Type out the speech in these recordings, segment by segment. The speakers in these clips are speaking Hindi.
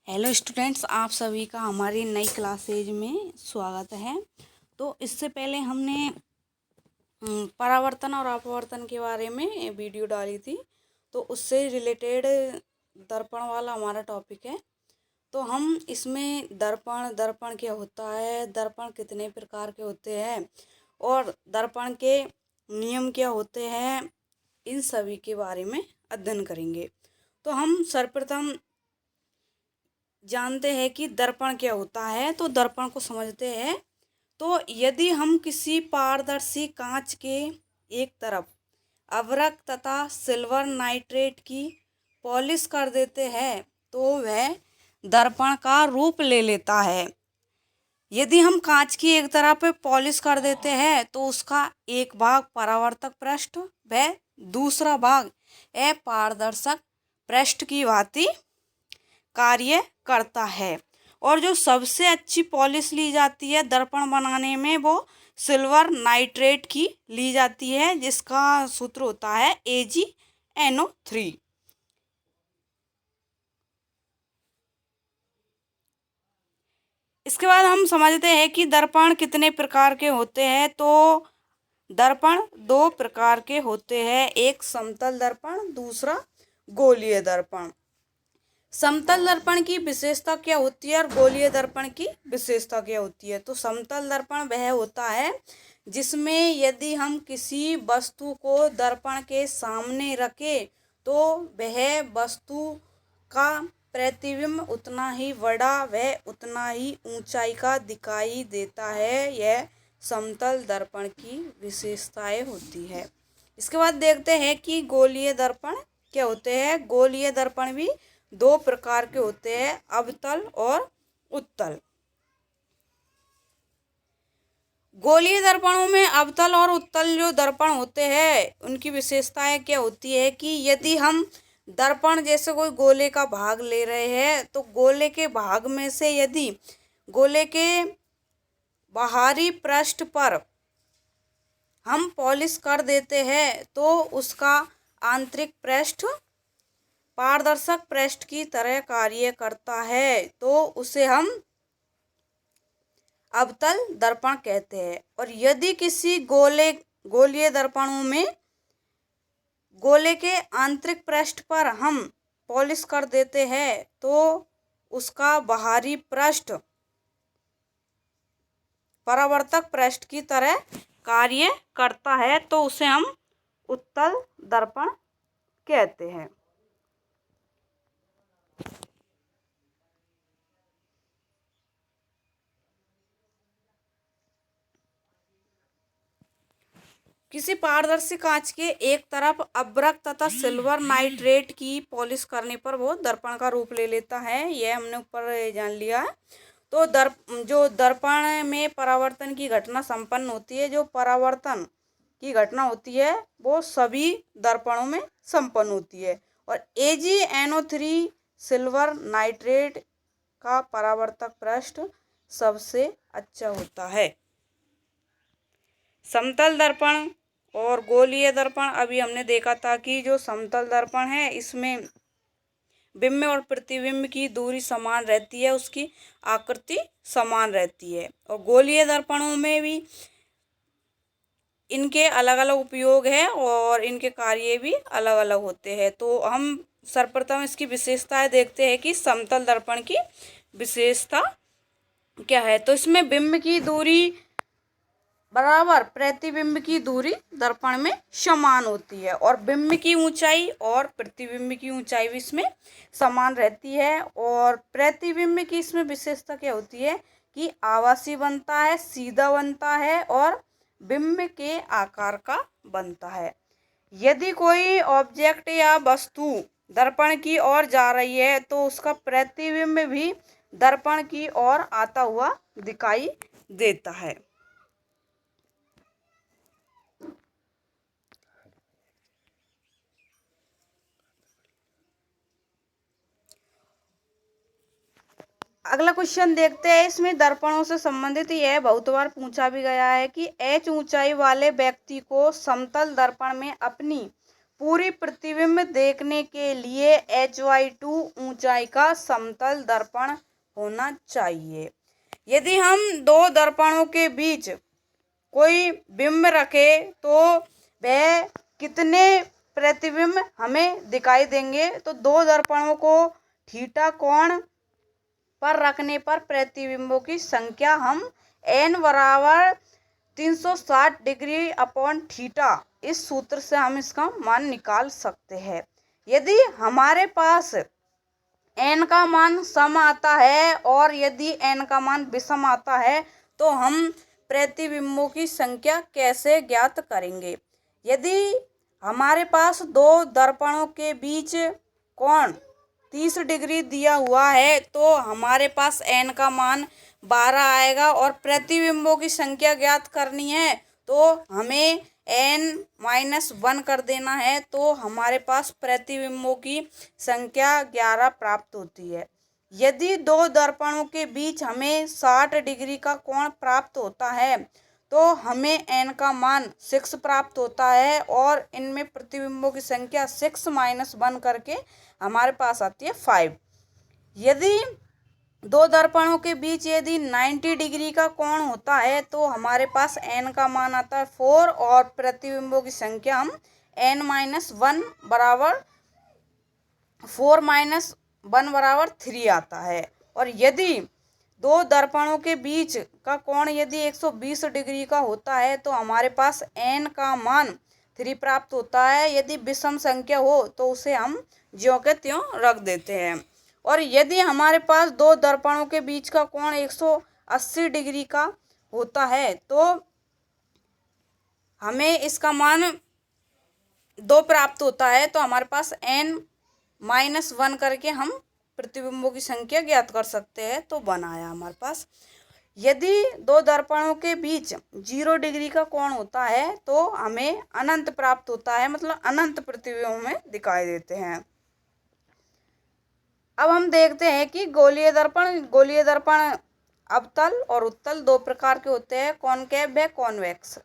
हेलो स्टूडेंट्स, आप सभी का हमारी नई क्लासेज में स्वागत है। तो इससे पहले हमने परावर्तन और अपवर्तन के बारे में वीडियो डाली थी, तो उससे रिलेटेड दर्पण वाला हमारा टॉपिक है। तो हम इसमें दर्पण दर्पण क्या होता है, दर्पण कितने प्रकार के होते हैं और दर्पण के नियम क्या होते हैं, इन सभी के बारे में अध्ययन करेंगे। तो हम सर्वप्रथम जानते हैं कि दर्पण क्या होता है, तो दर्पण को समझते हैं। तो यदि हम किसी पारदर्शी कांच के एक तरफ अभ्रक तथा सिल्वर नाइट्रेट की पॉलिश कर देते हैं तो वह दर्पण का रूप ले लेता है। यदि हम कांच की एक तरफ पॉलिश कर देते हैं तो उसका एक भाग परावर्तक पृष्ठ व दूसरा भाग अपारदर्शक पृष्ठ की भांति कार्य करता है। और जो सबसे अच्छी पॉलिश ली जाती है दर्पण बनाने में, वो सिल्वर नाइट्रेट की ली जाती है, जिसका सूत्र होता है AgNO3। इसके बाद हम समझते हैं कि दर्पण कितने प्रकार के होते हैं। तो दर्पण दो प्रकार के होते हैं, एक समतल दर्पण, दूसरा गोलीय दर्पण। समतल दर्पण की विशेषता क्या होती है और गोलीय दर्पण की विशेषता क्या होती है। तो समतल दर्पण वह होता है जिसमें यदि हम किसी वस्तु को दर्पण के सामने रखें तो वह वस्तु का प्रतिबिंब उतना ही बड़ा व उतना ही ऊंचाई का दिखाई देता है। यह समतल दर्पण की विशेषताएं होती है। इसके बाद देखते हैं कि गोलीय दर्पण क्या होते हैं। गोलीय दर्पण भी दो प्रकार के होते हैं, अवतल और उत्तल। गोलीय दर्पणों में अवतल और उत्तल जो दर्पण होते हैं उनकी विशेषताएं क्या होती है कि यदि हम दर्पण जैसे कोई गोले का भाग ले रहे हैं तो गोले के भाग में से यदि गोले के बाहरी पृष्ठ पर हम पॉलिश कर देते हैं तो उसका आंतरिक पृष्ठ पारदर्शक पृष्ठ की तरह कार्य करता है, तो उसे हम अवतल दर्पण कहते हैं। और यदि किसी गोलीय दर्पणों में गोले के आंतरिक पृष्ठ पर हम पॉलिश कर देते हैं तो उसका बाहरी पृष्ठ परावर्तक पृष्ठ की तरह कार्य करता है, तो उसे हम उत्तल दर्पण कहते हैं। किसी पारदर्शी कांच के एक तरफ अभ्रक तथा सिल्वर नाइट्रेट की पॉलिश करने पर वो दर्पण का रूप ले लेता है। यह हमने ऊपर जान लिया है। तो जो दर्पण में परावर्तन की घटना संपन्न होती है, जो परावर्तन की घटना होती है वो सभी दर्पणों में संपन्न होती है। और AgNO3 सिल्वर नाइट्रेट का परावर्तक पृष्ठ सबसे अच्छा होता है। समतल दर्पण और गोलीय दर्पण अभी हमने देखा था कि जो समतल दर्पण है इसमें बिंब और प्रतिबिंब की दूरी समान रहती है, उसकी आकृति समान रहती है। और गोलीय दर्पणों में भी इनके अलग अलग उपयोग है और इनके कार्य भी अलग अलग होते हैं। तो हम सर्वप्रथम इसकी विशेषताएं देखते हैं कि समतल दर्पण की विशेषता क्या है। तो इसमें बिंब की दूरी बराबर प्रतिबिंब की दूरी दर्पण में समान होती है और बिंब की ऊंचाई और प्रतिबिंब की ऊंचाई भी इसमें समान रहती है। और प्रतिबिंब की इसमें विशेषता क्या होती है कि आवासी बनता है, सीधा बनता है और बिंब के आकार का बनता है। यदि कोई ऑब्जेक्ट या वस्तु दर्पण की ओर जा रही है तो उसका प्रतिबिंब भी दर्पण की ओर आता हुआ दिखाई देता है। अगला क्वेश्चन देखते हैं। इसमें दर्पणों से संबंधित यह बहुत बार पूछा भी गया है कि H ऊंचाई वाले व्यक्ति को समतल दर्पण में अपनी पूरी प्रतिबिंब देखने के लिए h/2 ऊंचाई का समतल दर्पण होना चाहिए। यदि हम दो दर्पणों के बीच कोई बिंब रखे तो वह कितने प्रतिबिंब हमें दिखाई देंगे? तो दो दर्पणों को थीटा कोण पर रखने पर प्रतिबिंबों की संख्या हम n बराबर 360 डिग्री अपॉन थीटा, इस सूत्र से हम इसका मान निकाल सकते हैं। यदि हमारे पास n का मान सम आता है और यदि n का मान विषम आता है तो हम प्रतिबिंबों की संख्या कैसे ज्ञात करेंगे? यदि हमारे पास दो दर्पणों के बीच कोण 30 डिग्री दिया हुआ है तो हमारे पास n का मान 12 आएगा और प्रतिबिंबों की संख्या ज्ञात करनी है तो हमें n-1 कर देना है, तो हमारे पास प्रतिबिंबों की संख्या 11 प्राप्त होती है। यदि दो दर्पणों के बीच हमें 60 डिग्री का कोण प्राप्त होता है तो हमें n का मान 6 प्राप्त होता है और इनमें प्रतिबिंबों की संख्या 6-1 करके हमारे पास आती है 5। यदि दो दर्पणों के बीच यदि 90 डिग्री का कोण होता है तो हमारे पास n का मान आता है 4 और प्रतिबिंबों की संख्या हम n-1 बराबर 4-1 बराबर 3 आता है। और यदि दो दर्पणों के बीच का कोण यदि 120 डिग्री का होता है तो हमारे पास n का मान 3 प्राप्त होता है। यदि विषम संख्या हो तो उसे हम ज्यों के त्यों रख देते हैं। और यदि हमारे पास दो दर्पणों के बीच का कोण 180 डिग्री का होता है तो हमें इसका मान 2 प्राप्त होता है, तो हमारे पास n-1 करके हम प्रतिबिंबों की संख्या ज्ञात कर सकते हैं। तो 1 आया हमारे पास। यदि दो दर्पणों के बीच 0 डिग्री का कोण होता है तो हमें अनंत प्राप्त होता है, मतलब अनंत प्रतिबिंब में दिखाई देते हैं। अब हम देखते हैं कि गोलीय दर्पण अवतल और उत्तल दो प्रकार के होते हैं, कॉनकेव व कॉन्वेक्स।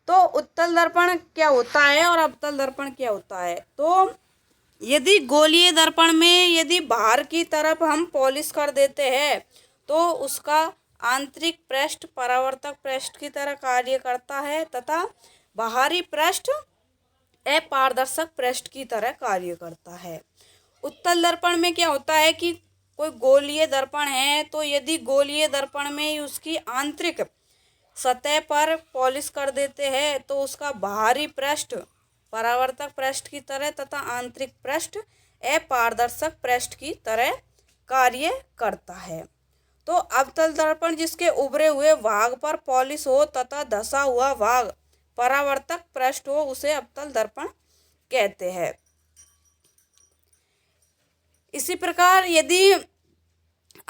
तो उत्तल दर्पण क्या होता है और अवतल दर्पण क्या होता है? तो यदि गोलीय दर्पण में यदि बाहर की तरफ हम पॉलिश कर देते हैं तो उसका आंतरिक पृष्ठ परावर्तक पृष्ठ की तरह कार्य करता है तथा बाहरी पृष्ठ अपारदर्शक पृष्ठ की तरह कार्य करता है। उत्तल दर्पण में क्या होता है कि कोई गोलीय दर्पण है तो यदि गोलीय दर्पण में उसकी आंतरिक सतह पर पॉलिश कर देते हैं तो उसका बाहरी पृष्ठ परावर्तक पृष्ठ की तरह तथा आंतरिक पृष्ठ अपारदर्शक पृष्ठ की तरह कार्य करता है। तो अवतल दर्पण जिसके उभरे हुए भाग पर पॉलिश हो तथा धंसा हुआ भाग परावर्तक पृष्ठ हो उसे अवतल दर्पण कहते हैं। इसी प्रकार यदि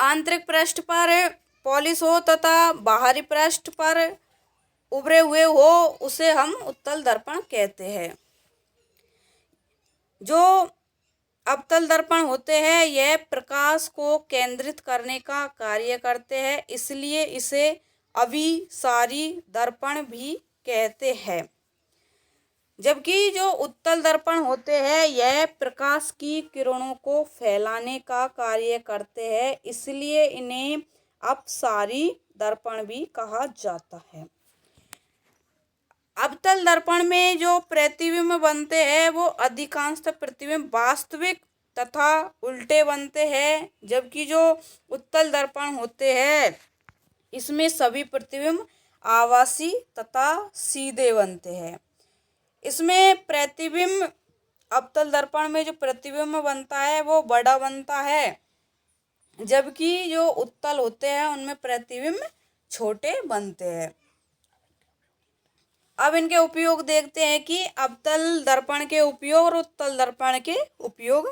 आंतरिक पृष्ठ पर पॉलिश हो तथा बाहरी पृष्ठ पर उभरे हुए हो उसे हम उत्तल दर्पण कहते हैं। जो अवतल दर्पण होते हैं यह प्रकाश को केंद्रित करने का कार्य करते हैं, इसलिए इसे अभिसारी दर्पण भी कहते हैं। जबकि जो उत्तल दर्पण होते हैं यह प्रकाश की किरणों को फैलाने का कार्य करते हैं, इसलिए इन्हें अपसारी दर्पण भी कहा जाता है। अवतल दर्पण में जो प्रतिबिंब बनते हैं वो अधिकांशतः प्रतिबिंब वास्तविक तथा उल्टे बनते हैं, जबकि जो उत्तल दर्पण होते हैं इसमें सभी प्रतिबिंब आभासी तथा सीधे बनते हैं। इसमें प्रतिबिंब अवतल दर्पण में जो प्रतिबिंब बनता है वो बड़ा बनता है, जबकि जो उत्तल होते हैं उनमें प्रतिबिंब छोटे बनते हैं। अब इनके उपयोग देखते हैं कि अवतल दर्पण के उपयोग और उत्तल दर्पण के उपयोग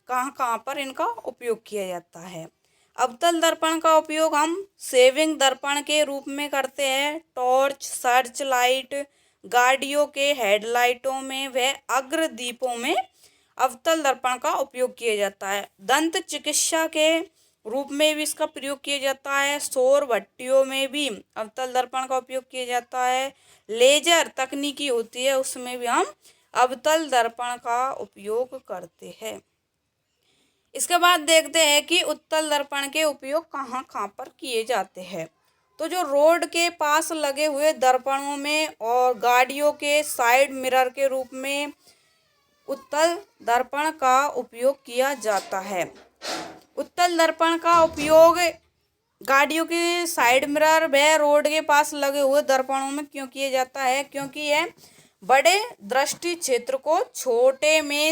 कहाँ कहाँ पर इनका उपयोग किया जाता है। अवतल दर्पण का उपयोग हम सेविंग दर्पण के रूप में करते हैं। टॉर्च, सर्च लाइट, गाड़ियों के हेडलाइटों में व अग्र दीपों में अवतल दर्पण का उपयोग किया जाता है। दंत चिकित्सा के रूप में भी इसका प्रयोग किया जाता है। सौर भट्टियों में भी अवतल दर्पण का उपयोग किया जाता है। लेजर तकनीकी होती है उसमें भी हम अवतल दर्पण का उपयोग करते हैं। इसके बाद देखते हैं कि उत्तल दर्पण के उपयोग कहाँ कहाँ पर किए जाते हैं। तो जो रोड के पास लगे हुए दर्पणों में और गाड़ियों के साइड मिरर के रूप में उत्तल दर्पण का उपयोग किया जाता है। उत्तल दर्पण का उपयोग गाड़ियों के साइड मिरर व रोड के पास लगे हुए दर्पणों में क्यों किया जाता है? क्योंकि यह बड़े दृष्टि क्षेत्र को छोटे में